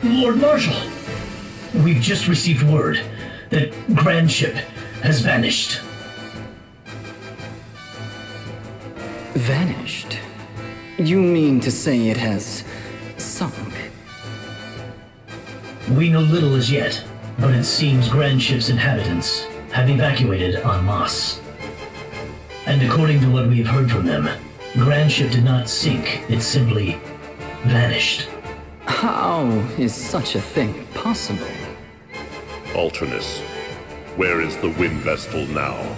Lord Marshal, we've just received word that Grand Ship has vanished. Vanished? You mean to say it has sunk? We know little as yet, but it seems Grand Ship's inhabitants have evacuated en masse. And according to what we have heard from them, Grand Ship did not sink, it simply vanished. How is such a thing possible? Alternus, where is the Wind Vestal now?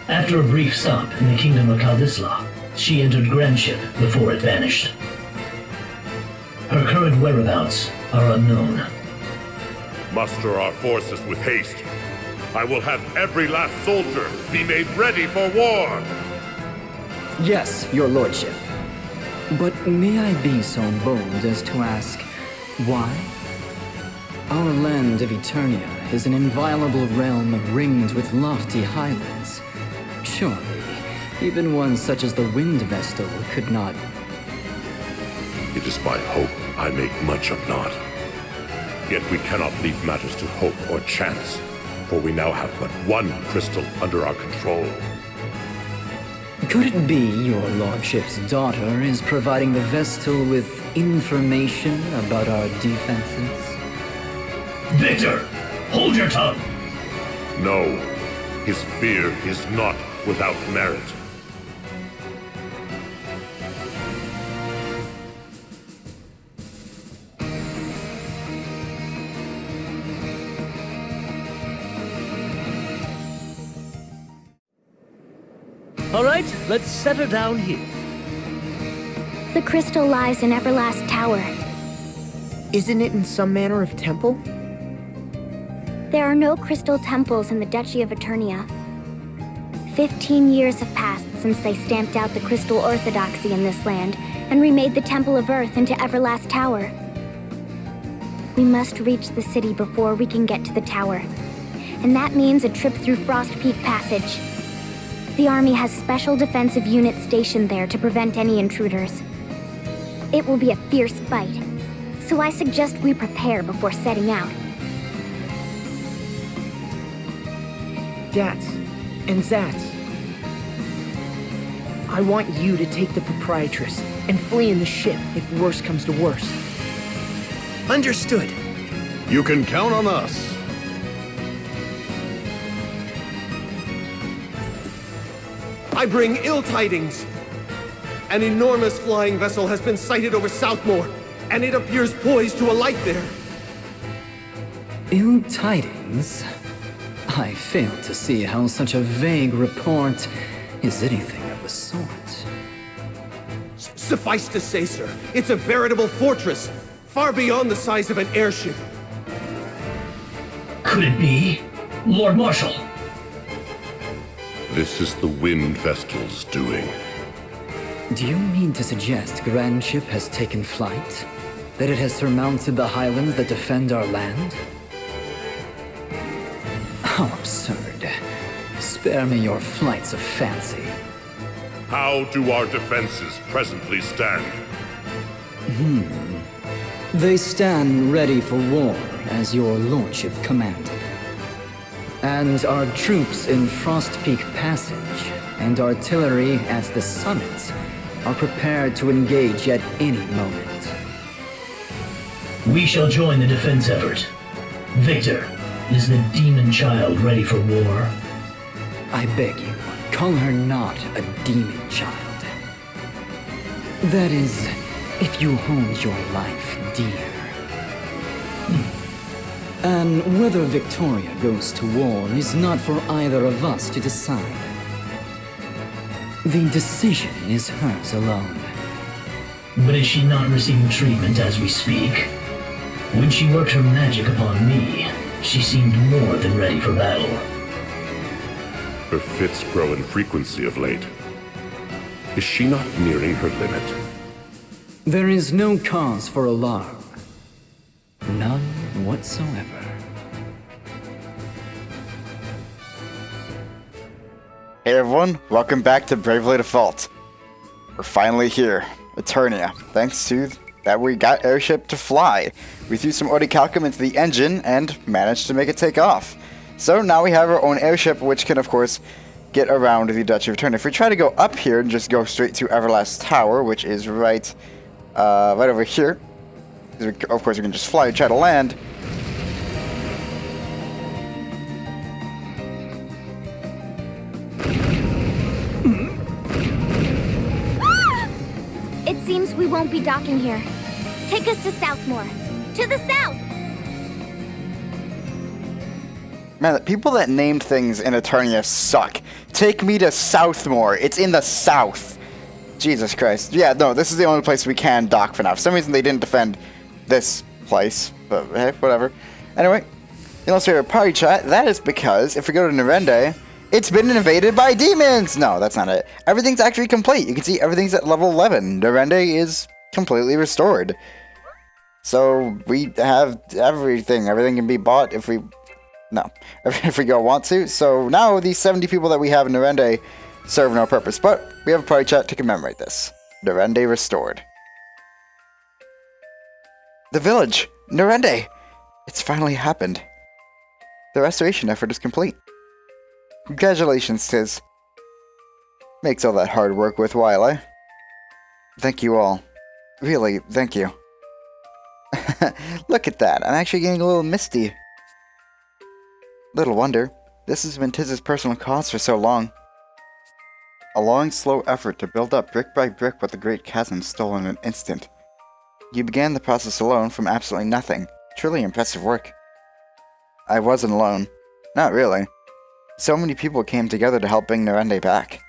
After a brief stop in the kingdom of Kaldisla, she entered Grand Ship before it vanished. Her current whereabouts are unknown. Muster our forces with haste. I will have every last soldier be made ready for war! Yes, your lordship. But may I be so bold as to ask, why? Our land of Eternia is an inviolable realm ringed with lofty highlands. Surely, even one such as the Wind Vestal could not... It is by hope I make much of naught. Yet we cannot leave matters to hope or chance, for we now have but one crystal under our control. Could it be your lordship's daughter is providing the Vestal with information about our defenses? Victor, hold your tongue! No, his fear is not without merit. All right, let's set her down here. The crystal lies in Everlast Tower. Isn't it in some manner of temple? There are no crystal temples in the Duchy of Eternia. 15 years have passed since they stamped out the crystal orthodoxy in this land and remade the Temple of Earth into Everlast Tower. We must reach the city before we can get to the tower. And that means a trip through Frost Peak Passage. The army has special defensive units stationed there to prevent any intruders. It will be a fierce fight, so I suggest we prepare before setting out. Dats and Zats. I want you to take the Proprietress and flee in the ship if worse comes to worse. Understood. You can count on us. I bring ill tidings. An enormous flying vessel has been sighted over Southmore, and it appears poised to alight there. Ill tidings? I fail to see how such a vague report is anything of the sort. Suffice to say, sir, it's a veritable fortress, far beyond the size of an airship. Could it be Lord Marshal? This is the Wind Vestal's doing. Do you mean to suggest Grand Ship has taken flight? That it has surmounted the highlands that defend our land? How absurd. Spare me your flights of fancy. How do our defenses presently stand? They stand ready for war, as your lordship commanded. And our troops in Frost Peak Passage and artillery at the summit are prepared to engage at any moment. We shall join the defense effort. Victor, is the demon child ready for war? I beg you, call her not a demon child. That is, if you hold your life dear. And whether Victoria goes to war is not for either of us to decide. The decision is hers alone. But is she not receiving treatment as we speak? When she worked her magic upon me, she seemed more than ready for battle. Her fits grow in frequency of late. Is she not nearing her limit? There is no cause for alarm. None whatsoever. Hey everyone, welcome back to Bravely Default. We're finally here, Eternia, thanks to that we got Airship to fly. We threw some orichalcum into the engine and managed to make it take off. So now we have our own airship, which can, of course, get around the Duchy of Eternia. If we try to go up here and just go straight to Everlast Tower, which is right over here, of course we can just fly and try to land. It seems we won't be docking here. Take us to Southmore. To the south! Man, the people that named things in Eternia suck. Take me to Southmore. It's in the south. Jesus Christ. Yeah, no, this is the only place we can dock for now. For some reason, they didn't defend this place. But, hey, whatever. Anyway, illustrator party chat. That is because if we go to Nerende, it's been invaded by demons! No, that's not it. Everything's actually complete. You can see everything's at level 11. Nerende is completely restored. So, we have everything. Everything can be bought if we... No, if we want to. So now these 70 people that we have in Nerende serve no purpose. But we have a party chat to commemorate this. Nerende restored. The village! Nerende! It's finally happened. The restoration effort is complete. Congratulations, Tiz. Makes all that hard work worthwhile, eh? Thank you all. Really, thank you. Look at that. I'm actually getting a little misty. Little wonder. This has been Tiz's personal cause for so long. A long, slow effort to build up brick by brick what the Great Chasm stole in an instant. You began the process alone from absolutely nothing. Truly impressive work. I wasn't alone. Not really. So many people came together to help bring Nerende back.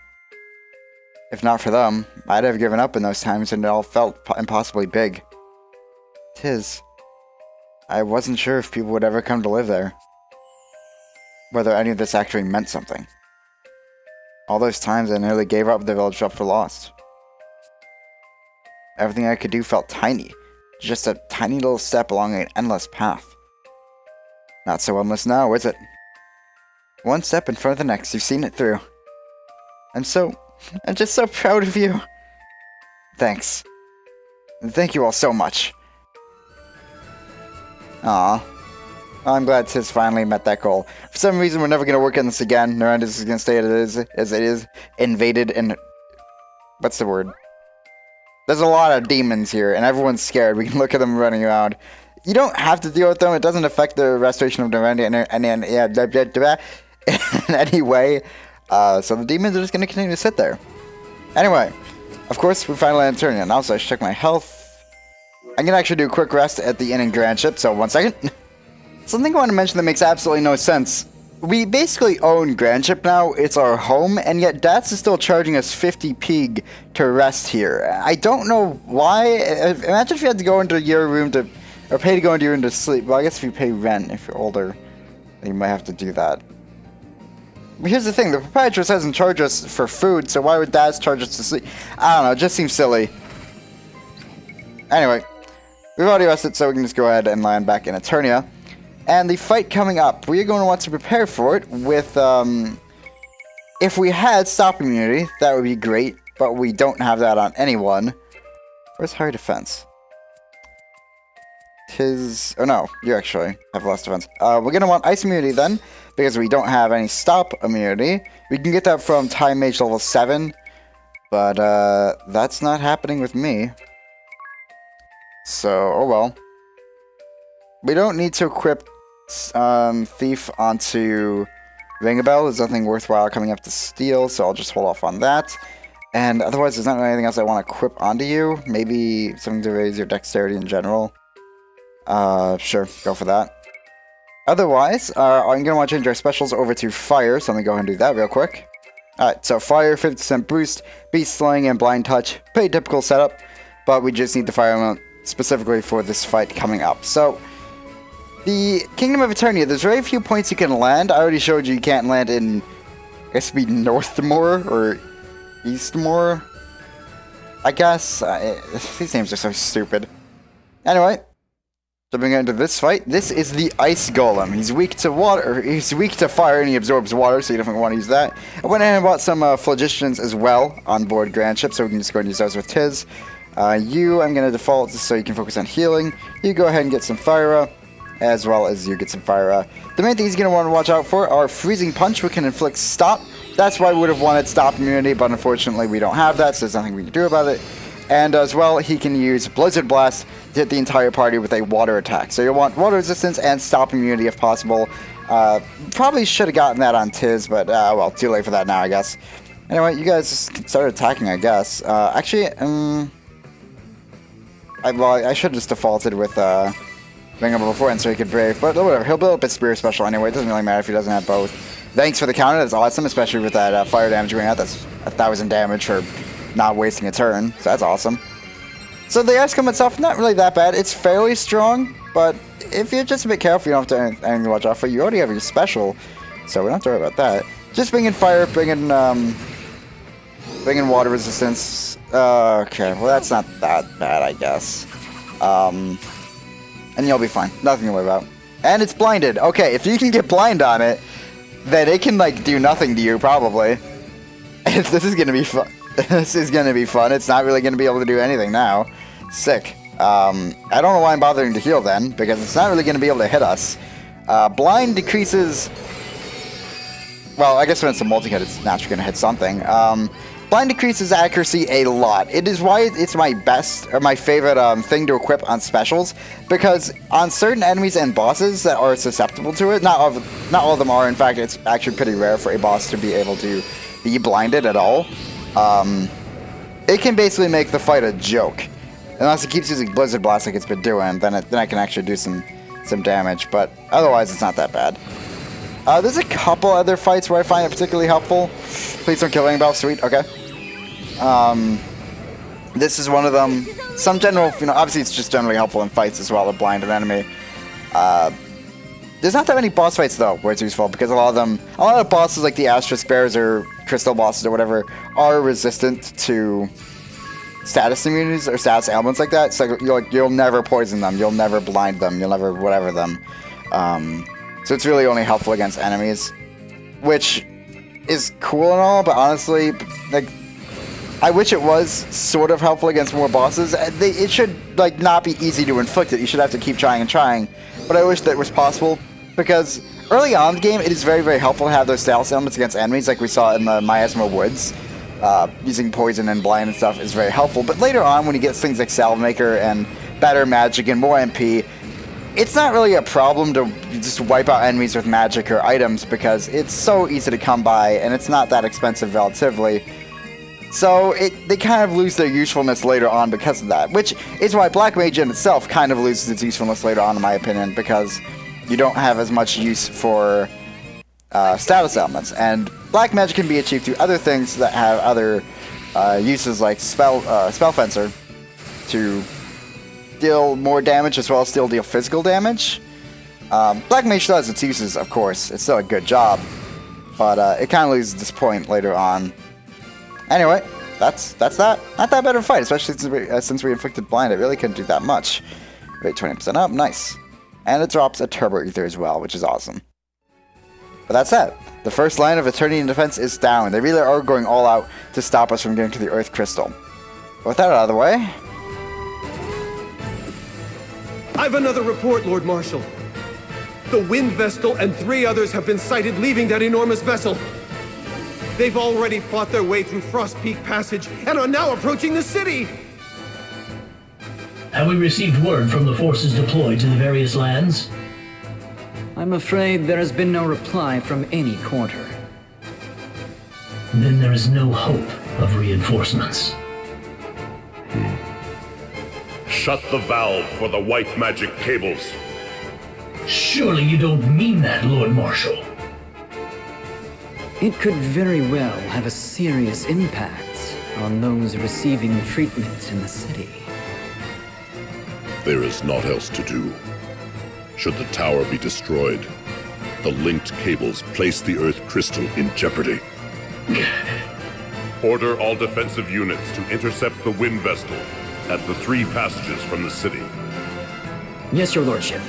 If not for them, I'd have given up in those times and it all felt impossibly big. Tiz. I wasn't sure if people would ever come to live there. Whether any of this actually meant something. All those times I nearly gave up the village up for lost. Everything I could do felt tiny. Just a tiny little step along an endless path. Not so endless now, is it? One step in front of the next, you've seen it through. I'm just so proud of you. Thanks. Thank you all so much. Aww. I'm glad Tiz finally met that goal. For some reason, we're never going to work on this again. Neuron Disease is going to stay as it is. Invaded and... What's the word? There's a lot of demons here, and everyone's scared. We can look at them running around. You don't have to deal with them. It doesn't affect the restoration of Neuron in any way. So the demons are just going to continue to sit there. Anyway, of course, we finally land Eternia. Now, so I should check my health. I'm going to actually do a quick rest at the inn and Grand Ship, so 1 second. Something I want to mention that makes absolutely no sense. We basically own Grand Ship now, it's our home, and yet Dats is still charging us 50 pig to rest here. I don't know why. Imagine if you had to go into your room to, or pay to go into your room to sleep. Well, I guess if you pay rent, if you're older, then you might have to do that. But here's the thing, the proprietress doesn't charge us for food, so why would Dats charge us to sleep? I don't know, it just seems silly. Anyway, we've already rested, so we can just go ahead and land back in Eternia. And the fight coming up, we're going to want to prepare for it with, if we had stop immunity, that would be great, but we don't have that on anyone. Where's higher defense? Oh no, you actually have less defense. We're going to want ice immunity then, because we don't have any stop immunity. We can get that from Time Mage level 7, but that's not happening with me. So, oh well. We don't need to equip Thief onto Ring a Bell. There's nothing worthwhile coming up to steal, so I'll just hold off on that. And otherwise, there's not really anything else I want to equip onto you. Maybe something to raise your dexterity in general. Sure, go for that. Otherwise, I'm going to want to change our specials over to Fire, so let me go ahead and do that real quick. Alright, so Fire, 50% boost, Beast Slaying, and Blind Touch. Pretty typical setup, but we just need the Fire amount specifically for this fight coming up. So, the Kingdom of Eternia, there's very few points you can land. I already showed you can't land in, I guess it'd be Northmore, or Eastmore? I guess. These names are so stupid. Anyway, jumping into this fight, this is the Ice Golem. He's weak to water, he's weak to fire, and he absorbs water, so you definitely want to use that. I went ahead and bought some phlogistians as well on board Grand Ship, so we can just go and use those with Tiz. You, I'm going to default just so you can focus on healing. You go ahead and get some Fire, as well as you get some Fire. The main thing he's going to want to watch out for are Freezing Punch, which can inflict Stop. That's why we would have wanted Stop immunity, but unfortunately we don't have that, so there's nothing we can do about it. And as well, he can use Blizzard Blast to hit the entire party with a water attack. So you'll want water resistance and Stop immunity if possible. Probably should have gotten that on Tiz, but well, too late for that now, I guess. Anyway, you guys just start attacking, I guess. Actually, I should have just defaulted with Ring Up before and so he could Brave, but whatever. He'll build up his Spear special anyway. It doesn't really matter if he doesn't have both. Thanks for the counter. That's awesome, especially with that fire damage going out. That's 1,000 damage for not wasting a turn, so that's awesome. So the Ice Comb itself, not really that bad. It's fairly strong, but if you're just a bit careful, you don't have to anything to watch out for. You already have your special, so we don't have to worry about that. Just bring in fire, bring in water resistance. Okay, well that's not that bad, I guess. And you'll be fine. Nothing to worry about. And it's blinded. Okay, if you can get blind on it, then it can like do nothing to you probably. This is gonna be fun. This is gonna be fun. It's not really gonna be able to do anything now. Sick. I don't know why I'm bothering to heal then, because it's not really gonna be able to hit us. Blind decreases. Well, I guess when it's a multi-hit, it's naturally gonna hit something. Blind decreases accuracy a lot. It is why it's my best, or my favorite thing to equip on specials, because on certain enemies and bosses that are susceptible to it, not all of them are, in fact, it's actually pretty rare for a boss to be able to be blinded at all. It can basically make the fight a joke. Unless it keeps using Blizzard Blast like it's been doing, then I can actually do some damage, but otherwise it's not that bad. There's a couple other fights where I find it particularly helpful. Please don't kill Bell. Sweet, okay. This is one of them. Some general, obviously it's just generally helpful in fights as well to blind an enemy. There's not that many boss fights though where it's useful, because a lot of bosses like the Asterisk Bears or Crystal bosses or whatever are resistant to status immunities or status ailments like that. So you'll never poison them, you'll never blind them, you'll never whatever them. So it's really only helpful against enemies, which is cool and all, but honestly, like, I wish it was sort of helpful against more bosses. It should like not be easy to inflict it. You should have to keep trying and trying. But I wish that was possible, because early on in the game, it is very, very helpful to have those status elements against enemies, like we saw in the Miasma Woods. Using poison and blind and stuff is very helpful. But later on, when you get things like Salve Maker and better magic and more MP, it's not really a problem to just wipe out enemies with magic or items, because it's so easy to come by and it's not that expensive relatively. So they kind of lose their usefulness later on because of that, which is why Black Mage in itself kind of loses its usefulness later on, in my opinion, because you don't have as much use for status elements. And Black Magic can be achieved through other things that have other uses, like Spell Fencer, to deal more damage as well as still deal physical damage. Black Mage still has its uses, of course. It's still a good job, but it kind of loses this point later on. Anyway, that's that. Not that bad of a fight, especially since we inflicted blind. It really couldn't do that much. Rate 20% up, nice. And it drops a Turbo Ether as well, which is awesome. But that's it. The first line of Eternian defense is down. They really are going all out to stop us from getting to the Earth Crystal. But with that out of the way... I've another report, Lord Marshal. The Wind Vestal and 3 others have been sighted leaving that enormous vessel. They've already fought their way through Frost Peak Passage and are now approaching the city! Have we received word from the forces deployed to the various lands? I'm afraid there has been no reply from any quarter. Then there is no hope of reinforcements. Shut the valve for the white magic cables. Surely you don't mean that, Lord Marshal. It could very well have a serious impact on those receiving treatment in the city. There is naught else to do. Should the tower be destroyed, the linked cables place the Earth Crystal in jeopardy. Order all defensive units to intercept the Wind Vestal at the 3 passages from the city. Yes, your lordship.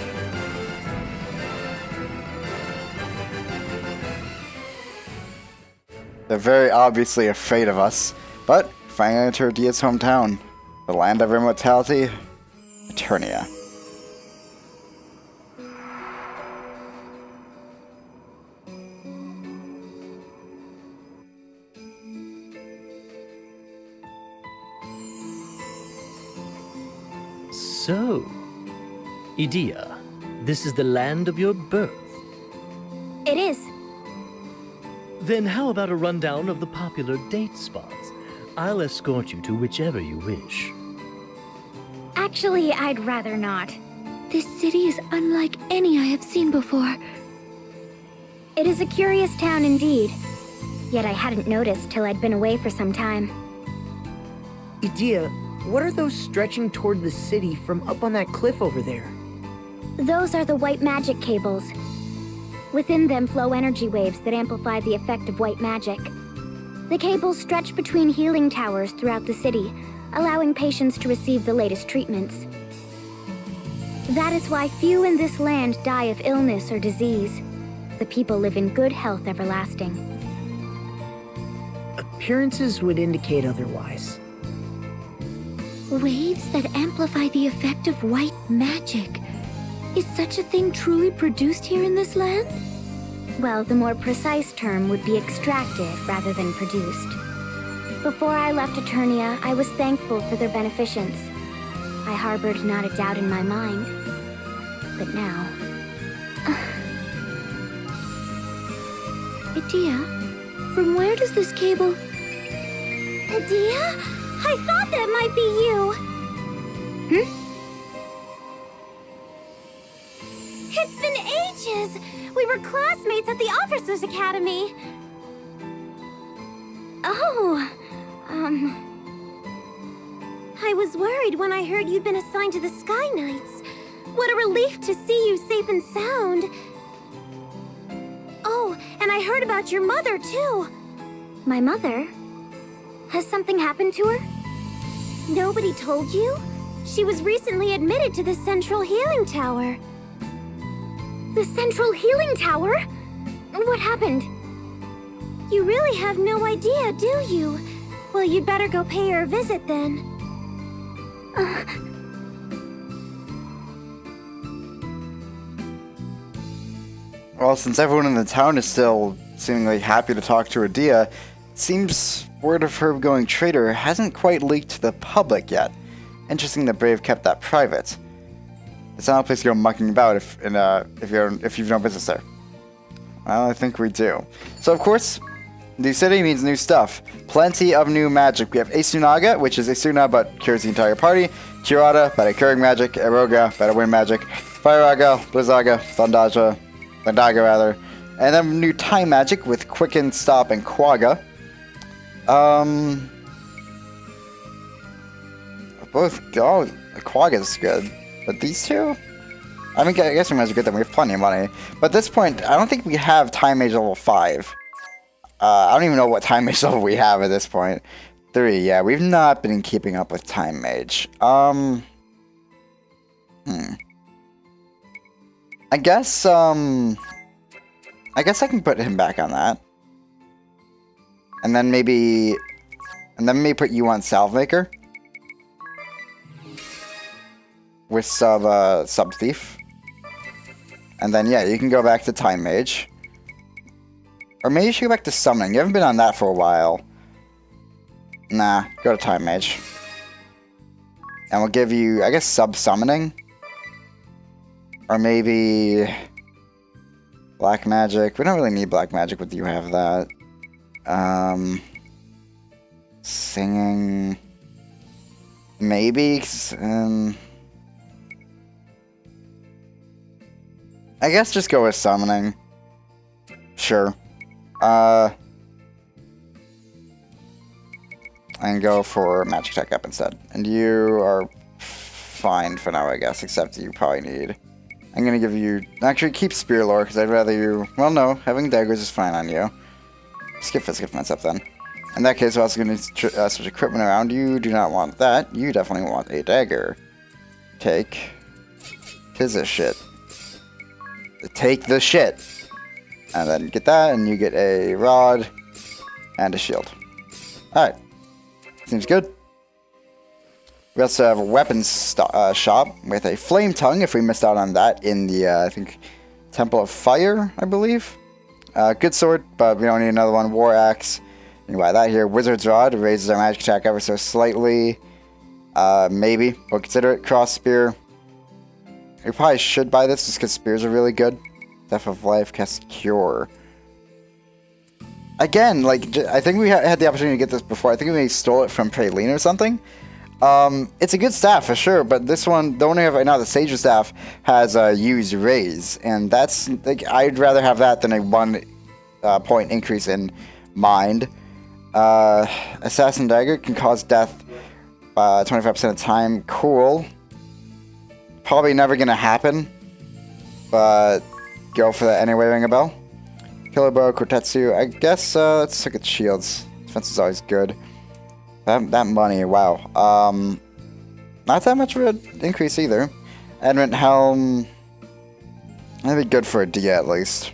They're very obviously afraid of us, but finally enter Dia's hometown. The land of immortality, Eternia. So, Edea, this is the land of your birth. It is. Then how about a rundown of the popular date spots? I'll escort you to whichever you wish. Actually, I'd rather not. This city is unlike any I have seen before. It is a curious town indeed. Yet I hadn't noticed till I'd been away for some time. Edea, what are those stretching toward the city from up on that cliff over there? Those are the white magic cables. Within them flow energy waves that amplify the effect of white magic. The cables stretch between healing towers throughout the city, allowing patients to receive the latest treatments. That is why few in this land die of illness or disease. The people live in good health everlasting. Appearances would indicate otherwise. Waves that amplify the effect of white magic. Is such a thing truly produced here in this land? Well, the more precise term would be extracted rather than produced. Before I left Eternia, I was thankful for their beneficence. I harbored not a doubt in my mind. But now... Edea? From where does this cable... Edea? I thought that might be you! It's been ages! We were classmates at the Officers' Academy! Oh, I was worried when I heard you'd been assigned to the Sky Knights. What a relief to see you safe and sound. Oh, and I heard about your mother, too. My mother? Has something happened to her? Nobody told you? She was recently admitted to the Central Healing Tower. The Central Healing Tower? What happened? You really have no idea, do you? Well, you'd better go pay her a visit then. Well, since everyone in the town is still seemingly happy to talk to Edea, it seems word of her going traitor hasn't quite leaked to the public yet. Interesting that Brave kept that private. It's not a place to go mucking about if you've no business there. Well, I think we do. So, of course, new city means new stuff. Plenty of new magic. We have Asunaga, which is Asuna but cures the entire party. Kirata, better curing magic. Eroga, better wind magic. Fireaga, Blizzaga, Thundaga rather. And then new time magic with Quicken, Stop, and Quagga. Quagga's good. But these two? I mean, I guess we might as well get them. We have plenty of money. But at this point, I don't think we have Time Mage level 5. I don't even know what Time Mage level we have at this point. 3, yeah. We've not been keeping up with Time Mage. I guess I can put him back on that. And then maybe put you on Salve Maker. With sub thief. And then yeah, you can go back to Time Mage. Or maybe you should go back to Summoning. You haven't been on that for a while. Nah, go to Time Mage. And we'll give you, I guess, sub Summoning. Or maybe Black Magic. We don't really need Black Magic, but you have that. Singing. Maybe. I guess just go with Summoning. Sure. And go for Magic Tech up instead. And you are fine for now, I guess, except you probably need... I'm gonna give you... Actually, keep Spear Lore, because I'd rather you... Well, no, having daggers is fine on you. Skip Physical Defense up then. In that case, we're also gonna switch equipment around. You do not want that. You definitely want a dagger. Take... Tis this shit. Take the shit. And then get that, and you get a rod and a shield. Alright. Seems good. We also have a weapons shop with a flame tongue, if we missed out on that in the, I think, Temple of Fire, I believe. Good sword, but we don't need another one. War axe. You can buy that here. Wizard's Rod raises our magic attack ever so slightly. Maybe. We'll consider it. Cross Spear. We probably should buy this just because spears are really good. Death of Life, cast Cure. Again, like, I think we had the opportunity to get this before. I think we maybe stole it from Praline or something. It's a good staff for sure, but this one, the one we have right now, the Sage's staff, has use raise, and that's, like, I'd rather have that than a 1 point increase in mind. Assassin Dagger can cause death 25% of the time. Cool. Probably never gonna happen, but go for that anyway. Ring a bell. Killer Bow, Kotetsu. I guess let's look at shields. Defense is always good. That money, wow. Not that much of an increase either. Adamant Helm. That'd be good for a Dia at least.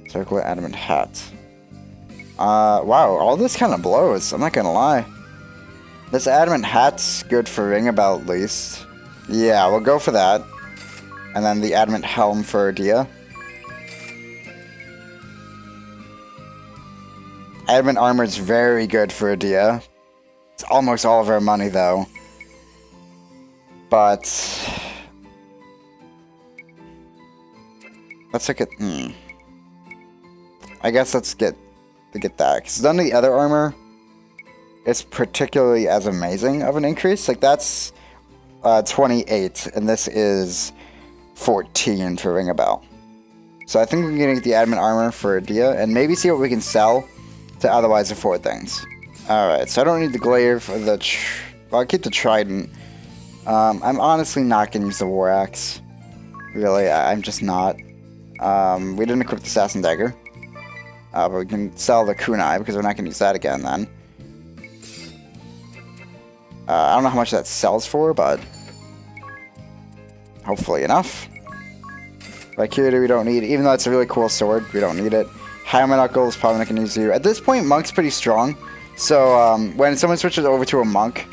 Circular Adamant Hat. Wow, all this kind of blows. I'm not gonna lie. This Adamant Hat's good for Ring a Bell at least. Yeah, we'll go for that. And then the Adamant Helm for Dia. Adamant Armor is very good for Dia. It's almost all of our money though. But let's look at I guess let's get that. Because none of the other armor is particularly as amazing of an increase. Like that's 28, and this is 14 for Ring a Bell. So I think we're gonna get the Adamant Armor for Dia, and maybe see what we can sell to otherwise afford things. Alright, so I don't need the glaive for the... well, I'll keep the trident. I'm honestly not gonna use the war axe. Really, I'm just not. We didn't equip the Assassin Dagger. But we can sell the kunai, because we're not gonna use that again then. I don't know how much that sells for, but... hopefully enough. Valkyrie we don't need, even though it's a really cool sword, we don't need it. Hammer Knuckles, probably not going to use you. At this point, Monk's pretty strong, so when someone switches over to a Monk,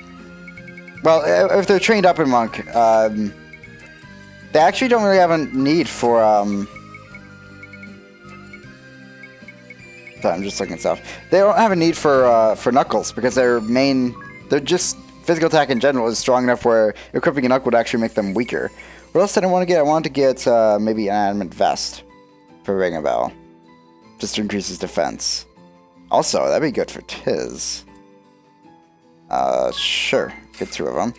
well, if they're trained up in Monk, they actually don't really have a need for, sorry, I'm just looking at stuff. They don't have a need for Knuckles, because they're just, physical attack in general is strong enough where equipping a Knuckle would actually make them weaker. What else did I want to get? I wanted to get maybe an Adamant Vest for Ring a Bell. Just to increase his defense. Also, that'd be good for Tiz. Sure. Get 2 of them.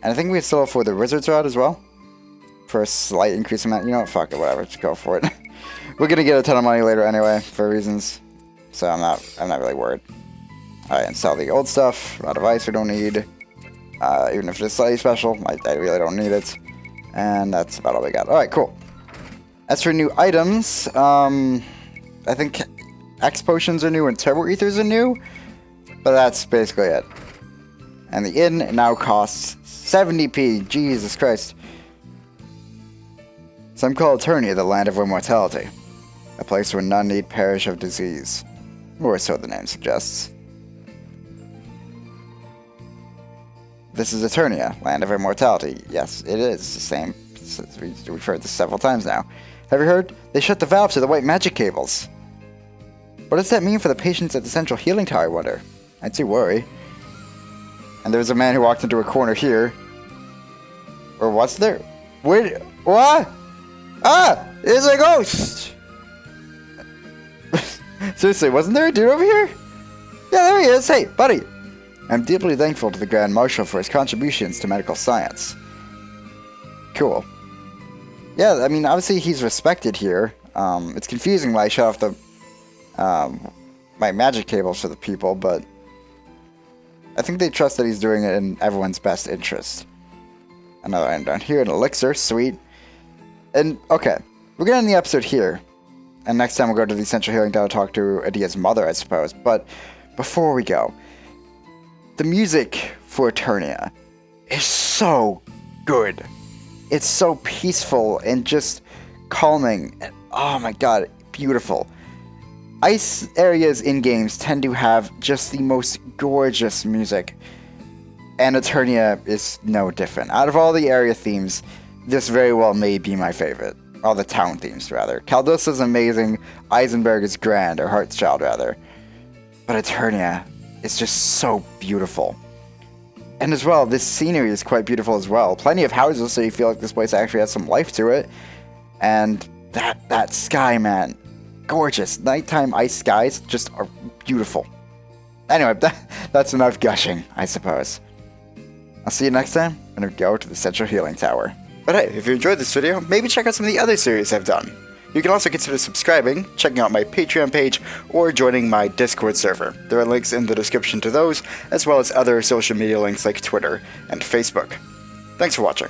And I think we can still afford the Wizard's Rod as well. For a slight increase in that. You know what? Fuck it. Whatever. Just go for it. We're gonna get a ton of money later anyway, for reasons. So I'm not really worried. Alright, and sell the old stuff. Rod of Ice we don't need. Even if it's slightly special, I really don't need it. And that's about all we got. Alright, cool. As for new items, I think X Potions are new and Turbo Ethers are new. But that's basically it. And the inn now costs 70p. Jesus Christ. Some call Eternia the land of immortality. A place where none need perish of disease. Or so the name suggests. This is Eternia, land of immortality. Yes, it is the same. We've heard this several times now. Have you heard? They shut the valve to the white magic cables. What does that mean for the patients at the central healing tower, I wonder? I do worry. And there's a man who walked into a corner here. Or was there? Where? What? Ah! There's a ghost! Seriously, wasn't there a dude over here? Yeah, there he is. Hey, buddy. I'm deeply thankful to the Grand Marshal for his contributions to medical science. Cool. Yeah, I mean, obviously he's respected here. It's confusing why I shut off the my magic cables for the people, but I think they trust that he's doing it in everyone's best interest. Another item down here, an elixir, sweet. And, okay, we're gonna end the episode here. And next time we'll go to the Central Healing Tower to talk to Adia's mother, I suppose. But before we go, the music for Eternia is so good. It's so peaceful and just calming. And, oh my god, beautiful. Ice areas in games tend to have just the most gorgeous music. and Eternia is no different. Out of all the area themes, this very well may be my favorite. All the town themes, rather. Caldosa's amazing, Eisenberg is grand, or Heartschild, rather. But Eternia is just so beautiful. And as well, this scenery is quite beautiful as well. Plenty of houses, so you feel like this place actually has some life to it. And that sky, man. Gorgeous. Nighttime ice skies just are beautiful. Anyway, that's enough gushing, I suppose. I'll see you next time. I'm going to go to the Central Healing Tower. But hey, if you enjoyed this video, maybe check out some of the other series I've done. You can also consider subscribing, checking out my Patreon page, or joining my Discord server. There are links in the description to those, as well as other social media links like Twitter and Facebook. Thanks for watching.